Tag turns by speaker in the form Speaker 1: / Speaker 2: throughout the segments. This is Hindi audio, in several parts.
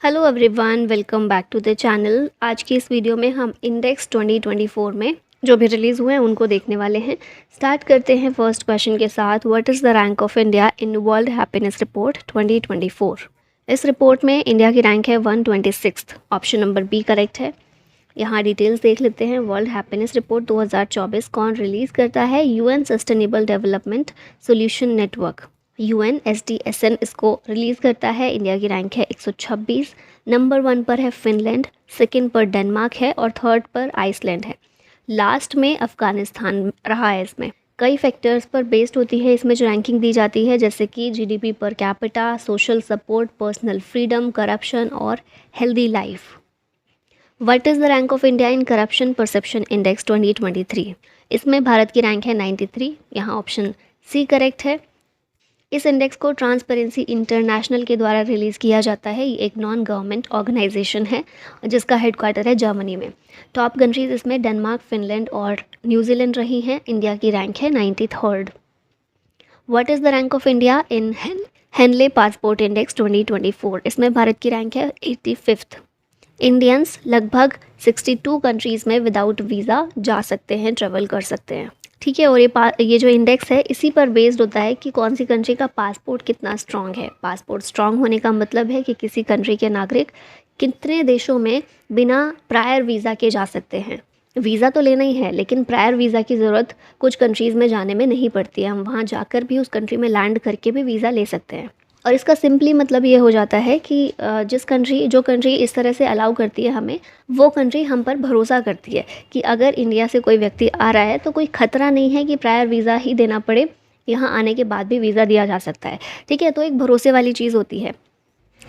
Speaker 1: Hello everyone, welcome back to the channel. आज की इस वीडियो में हम इंडेक्स 2024 में जो भी रिलीज़ हुए हैं उनको देखने वाले हैं। स्टार्ट करते हैं फर्स्ट क्वेश्चन के साथ। What is the rank of India in world happiness report 2024? इस रिपोर्ट में इंडिया की रैंक है 126। ऑप्शन नंबर बी करेक्ट है। यहाँ डिटेल्स देख लेते हैं। वर्ल्ड हैप्पीनेस रिपोर्ट 2024 कौन रिलीज़ करता है? UN sustainable development solution network, UNSDSN इसको रिलीज़ करता है। इंडिया की रैंक है 126। नंबर 1 पर है फिनलैंड, सेकंड पर डेनमार्क है और थर्ड पर आइसलैंड है। लास्ट में अफ़गानिस्तान रहा है। इसमें कई फैक्टर्स पर बेस्ड होती है इसमें जो रैंकिंग दी जाती है, जैसे कि GDP per capita, social support, personal freedom, corruption और healthy life. What is the rank of India in corruption perception index 2023? इसमें भारत की रैंक है 93। यहाँ ऑप्शन सी करेक्ट है। इस इंडेक्स को ट्रांसपेरेंसी इंटरनेशनल के द्वारा रिलीज़ किया जाता है। ये एक नॉन गवर्नमेंट ऑर्गेनाइजेशन है जिसका हेडक्वार्टर है जर्मनी में। टॉप कंट्रीज इसमें डेनमार्क, फिनलैंड और न्यूजीलैंड रही हैं। इंडिया की रैंक है 93rd। What is the rank of India in Henley passport index 2024? इसमें भारत की रैंक है 85th। इंडियंस लगभग 62 कंट्रीज़ में विदाउट वीज़ा जा सकते हैं, ट्रेवल कर सकते हैं। ठीक है, और ये जो इंडेक्स है इसी पर बेस्ड होता है कि कौन सी कंट्री का पासपोर्ट कितना स्ट्रांग है। पासपोर्ट स्ट्रांग होने का मतलब है कि किसी कंट्री के नागरिक कितने देशों में बिना प्रायर वीज़ा के जा सकते हैं। वीज़ा तो लेना ही है, लेकिन प्रायर वीज़ा की ज़रूरत कुछ कंट्रीज़ में जाने में नहीं पड़ती है। हम वहाँ जाकर भी उस कंट्री में लैंड करके भी वीज़ा ले सकते हैं। और इसका सिंपली मतलब ये हो जाता है कि जो कंट्री इस तरह से अलाउ करती है हमें, वो कंट्री हम पर भरोसा करती है कि अगर इंडिया से कोई व्यक्ति आ रहा है तो कोई ख़तरा नहीं है कि प्रायर वीज़ा ही देना पड़े, यहाँ आने के बाद भी वीज़ा दिया जा सकता है। ठीक है, तो एक भरोसे वाली चीज़ होती है।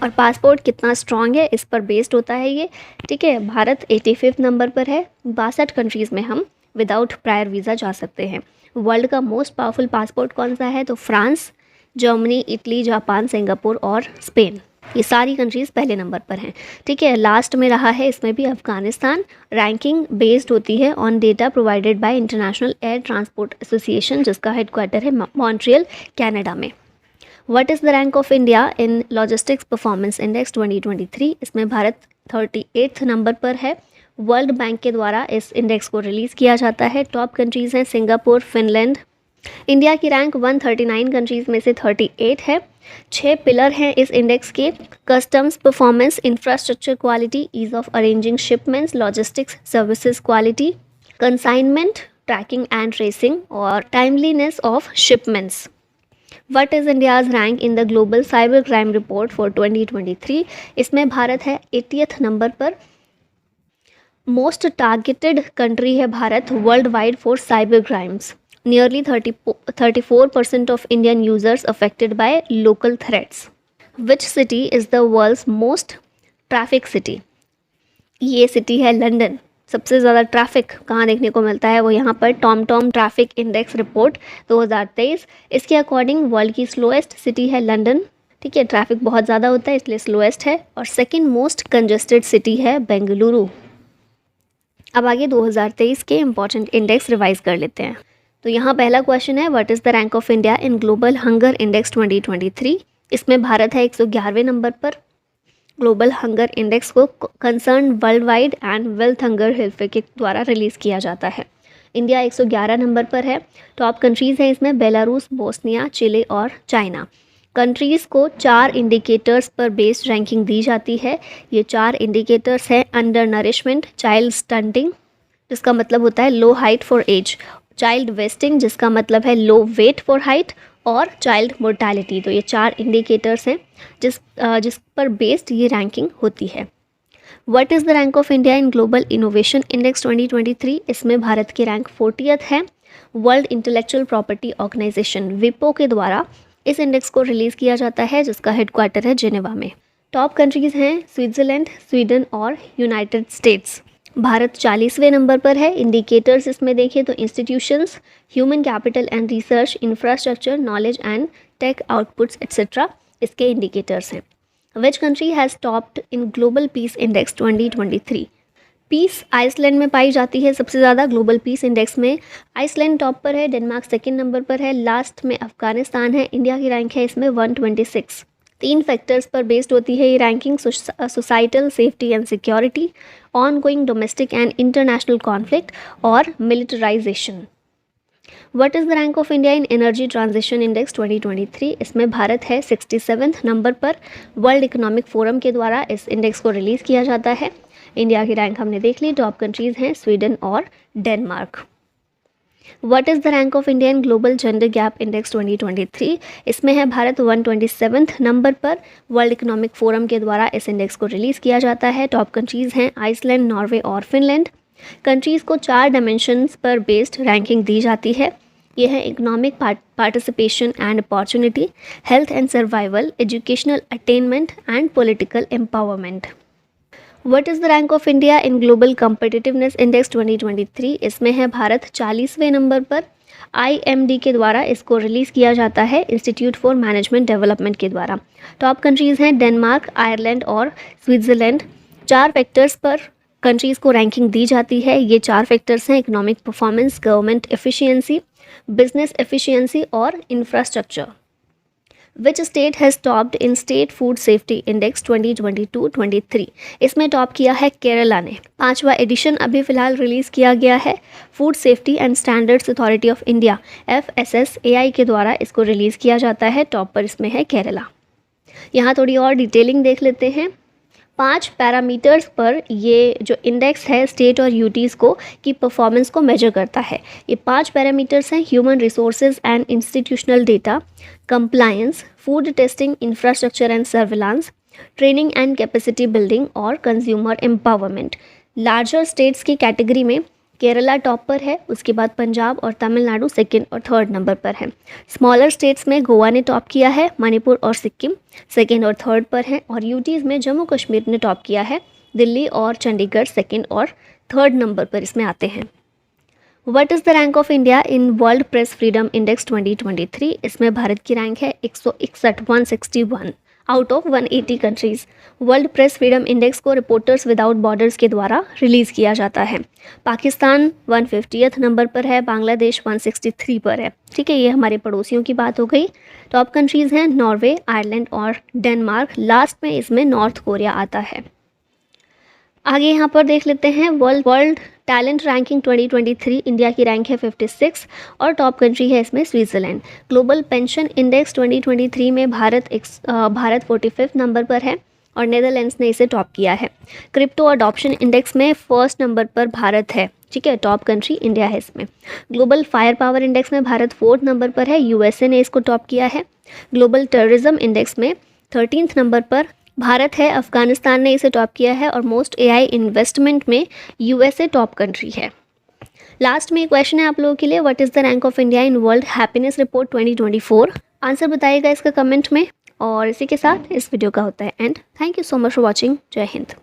Speaker 1: और पासपोर्ट कितना स्ट्रॉन्ग है इस पर बेस्ड होता है ये। ठीक है, भारत 85 नंबर पर है। 62 कंट्रीज़ में हम विदाउट प्रायर वीज़ा जा सकते हैं। वर्ल्ड का मोस्ट पावरफुल पासपोर्ट कौन सा है? तो France, Germany, Italy, Japan, Singapore और स्पेन, ये सारी कंट्रीज़ पहले नंबर पर हैं। ठीक है, लास्ट में रहा है इसमें भी अफगानिस्तान। रैंकिंग बेस्ड होती है on data provided by international air transport association, जिसका हेडक्वार्टर है मॉन्ट्रियल, कनाडा में। What is the rank of India in logistics performance index 2023? इसमें भारत 38th नंबर पर है। वर्ल्ड बैंक के द्वारा इस इंडेक्स को रिलीज़ किया जाता है। टॉप कंट्रीज़ हैं सिंगापुर, फिनलैंड। इंडिया की रैंक 139 कंट्रीज़ में से 38 है। 6 पिलर हैं इस इंडेक्स के: customs performance, infrastructure quality, ease of arranging shipments, logistics services quality, consignment, tracking and tracing और timeliness of shipments. What is India's rank in the global cyber crime report for 2023? इसमें भारत है 80th नंबर पर। मोस्ट टारगेटेड कंट्री है Bharat world wide for cyber crimes. Nearly 34% of Indian users affected by local threats. Which city is the world's most traffic city? ये सिटी है लंदन। सबसे ज़्यादा ट्रैफिक कहाँ देखने को मिलता है? वो यहाँ पर टॉम ट्रैफिक इंडेक्स रिपोर्ट 2023, इसके अकॉर्डिंग वर्ल्ड की स्लोएस्ट सिटी है लंदन। ठीक है, ट्रैफिक बहुत ज़्यादा होता है इसलिए स्लोएस्ट है। और सेकंड मोस्ट कंजेस्टेड सिटी है बेंगलुरु। अब आगे 2023 के इंपॉर्टेंट इंडेक्स रिवाइज कर लेते हैं। तो यहाँ पहला क्वेश्चन है, what is the rank of India in global hunger index 2023? इसमें भारत है 111वें नंबर पर। ग्लोबल हंगर इंडेक्स को concern world wide and wealth hunger health के द्वारा रिलीज़ किया जाता है। इंडिया 111 नंबर पर है। टॉप कंट्रीज़ हैं इसमें बेलारूस, बोस्निया, चिले और चाइना। कंट्रीज़ को 4 इंडिकेटर्स पर बेस्ड रैंकिंग दी जाती है। ये 4 इंडिकेटर्स हैं: अंडर नरिशमेंट, चाइल्ड स्टंटिंग जिसका मतलब होता है low height for age, child wasting जिसका मतलब है लो वेट फॉर हाइट, और चाइल्ड मोर्टैलिटी। तो ये 4 इंडिकेटर्स हैं जिस पर बेस्ड ये रैंकिंग होती है। What is the rank of India in global innovation index 2023? इसमें भारत की रैंक 40th है। वर्ल्ड इंटेलेक्चुअल प्रॉपर्टी ऑर्गेनाइजेशन विपो के द्वारा इस इंडेक्स को रिलीज़ किया जाता है, जिसका हेडक्वार्टर है जेनेवा में। टॉप कंट्रीज़ हैं स्विट्ज़रलैंड, स्वीडन और यूनाइटेड स्टेट्स। भारत 40वें नंबर पर है। इंडिकेटर्स इसमें देखें तो institutions, human capital and research, infrastructure, knowledge and tech outputs etcetera इसके इंडिकेटर्स हैं। Which country has topped in global peace index 2023? Peace Iceland में पाई जाती है सबसे ज़्यादा। ग्लोबल पीस इंडेक्स में आइसलैंड टॉप पर है, डेनमार्क सेकंड नंबर पर है, लास्ट में अफगानिस्तान है। इंडिया की रैंक है इसमें 126। 3 फैक्टर्स पर बेस्ड होती है ये ranking: societal, safety and security, ongoing domestic and international conflict और militarisation. What is the rank of India in energy transition index 2023? इसमें भारत है 67वें नंबर पर। वर्ल्ड इकोनॉमिक फोरम के द्वारा इस इंडेक्स को रिलीज़ किया जाता है। इंडिया की रैंक हमने देख ली। टॉप कंट्रीज़ हैं स्वीडन और Denmark. What is the rank of India in global gender gap index 2023? इसमें है भारत 127वें नंबर पर। वर्ल्ड इकोनॉमिक फोरम के द्वारा इस इंडेक्स को रिलीज़ किया जाता है। टॉप कंट्रीज़ हैं आइसलैंड, नॉर्वे और फिनलैंड। कंट्रीज़ को 4 डायमेंशंस पर बेस्ड रैंकिंग दी जाती है। यह है economic participation and opportunity, health and survival, educational attainment and political empowerment. What is the rank of India in global competitiveness index 2023? इसमें है भारत 40वें नंबर पर। IMD के द्वारा इसको रिलीज़ किया जाता है, इंस्टीट्यूट फॉर मैनेजमेंट डेवलपमेंट के द्वारा। टॉप कंट्रीज़ हैं डेनमार्क, आयरलैंड और स्विट्ज़रलैंड। 4 फैक्टर्स पर कंट्रीज़ को रैंकिंग दी जाती है। ये 4 फैक्टर्स हैं: economic performance, government efficiency, business efficiency और infrastructure. Which state has topped in state food safety index 2022-23? इसमें टॉप किया है केरला ने। 5वां एडिशन अभी फ़िलहाल रिलीज़ किया गया है। Food safety and standards authority of India FSSAI के द्वारा इसको रिलीज़ किया जाता है। टॉप पर इसमें है केरला। यहाँ थोड़ी और डिटेलिंग देख लेते हैं। 5 पैरामीटर्स पर ये जो इंडेक्स है स्टेट और यूटीज़ को की परफॉर्मेंस को मेजर करता है। ये 5 पैरामीटर्स हैं: human resources and institutional data, compliance, food testing, infrastructure and surveillance, training and capacity building और कंज्यूमर एम्पावरमेंट। लार्जर स्टेट्स की कैटेगरी में केरला टॉप पर है, उसके बाद पंजाब और तमिलनाडु सेकंड और थर्ड नंबर पर है। स्मॉलर स्टेट्स में गोवा ने टॉप किया है, मणिपुर और सिक्किम सेकंड और थर्ड पर हैं, और यूटीज़ में जम्मू कश्मीर ने टॉप किया है, दिल्ली और चंडीगढ़ सेकंड और थर्ड नंबर पर इसमें आते हैं। What is the rank of India in world press freedom index 2023? इसमें भारत की रैंक है 161 out of 180 countries. World press freedom index को रिपोर्टर्स विदाउट बॉर्डर्स के द्वारा रिलीज़ किया जाता है। पाकिस्तान 150th नंबर पर है, बांग्लादेश 163 पर है। ठीक है, ये हमारे पड़ोसियों की बात हो गई। टॉप कंट्रीज़ हैं नॉर्वे, आयरलैंड और डेनमार्क। लास्ट में इसमें नॉर्थ कोरिया आता है। आगे यहाँ पर देख लेते हैं वर्ल्ड टैलेंट रैंकिंग 2023। इंडिया की रैंक है 56 और टॉप कंट्री है इसमें स्विट्ज़रलैंड। ग्लोबल पेंशन इंडेक्स 2023 में भारत 45 नंबर पर है और नेदरलैंड्स ने इसे टॉप किया है। क्रिप्टो अडॉप्शन इंडेक्स में फर्स्ट नंबर पर भारत है। ठीक है, टॉप कंट्री इंडिया है इसमें। ग्लोबल फायर पावर इंडेक्स में भारत 4th नंबर पर है, USA ने इसको टॉप किया है। ग्लोबल टेररिज्म इंडेक्स में 13th नंबर पर भारत है, अफगानिस्तान ने इसे टॉप किया है, और मोस्ट AI इन्वेस्टमेंट में USA टॉप कंट्री है। लास्ट में एक क्वेश्चन है आप लोगों के लिए, what is the rank of India in world happiness report 2024? Answer बताइएगा इसका कमेंट में। और इसी के साथ इस वीडियो का होता है and. Thank you so much for watching. जय हिंद।